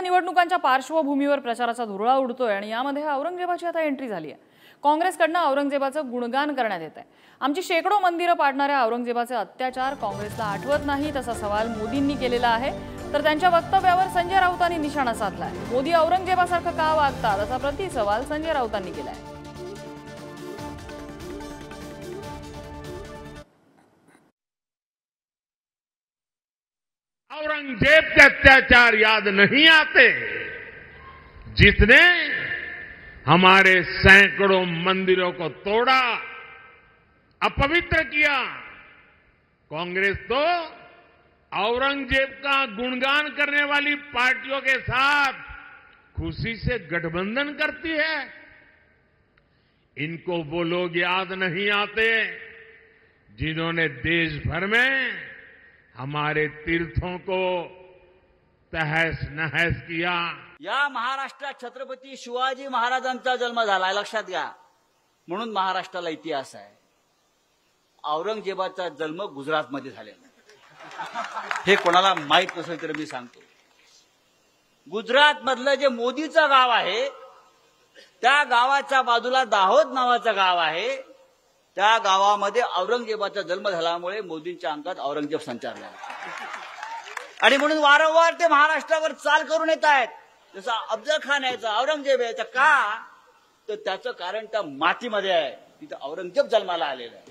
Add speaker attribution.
Speaker 1: निवडणुकांच्या पार्श्वभूमीवर प्रचाराचा धुरळा उडतोय आणि यामध्ये औरंगजेबाची आता एंट्री झाली आहे। काँग्रेसकडनं औरंगजेबाचं गुणगान करण्यात येत आहे। आमची शेकडो मंदिरं पाडणाऱ्या औरंगजेबाचे अत्याचार काँग्रेसला आठवत नाही तसा सवाल मोदींनी केलेला आहे। तर त्यांच्या वक्तव्यावर संजय राऊतांनी निशाणा साधलाय। मोदी औरंगजेबासारखं का वागतात असा प्रतिसवाल संजय राऊतांनी केलाय।
Speaker 2: औरंगजेब के अत्याचार याद नहीं आते जिसने हमारे सैकड़ों मंदिरों को तोड़ा, अपवित्र किया। कांग्रेस तो औरंगजेब का गुणगान करने वाली पार्टियों के साथ खुशी से गठबंधन करती है। इनको वो लोग याद नहीं आते जिन्होंने देश भर में हमारे तीर्थों को तहस नहस किया।
Speaker 3: या महाराष्ट्रात छत्रपती शिवाजी महाराजांचा जन्म झाला, लक्षात घ्या। म्हणून महाराष्ट्राला इतिहास आहे। औरंगजेबाचा जन्म गुजरातमध्ये झालेला, हे कोणाला माहित नसेल तर मी सांगतो। गुजरात मधलं जे मोदीचं गाव आहे त्या गावाच्या बाजूला दाहोद नावाचं गाव आहे। त्या गावामध्ये औरंगजेबाचा जन्म झाल्यामुळे मोदींच्या अंगात औरंगजेब संचारला आणि म्हणून वारंवार ते महाराष्ट्रावर चाल करून येत आहेत। जसं अफजल खान यायचा, औरंगजेब यायचा, का तर त्याचं कारण त्या मातीमध्ये आहे, तिथं औरंगजेब जन्माला आलेला आहे।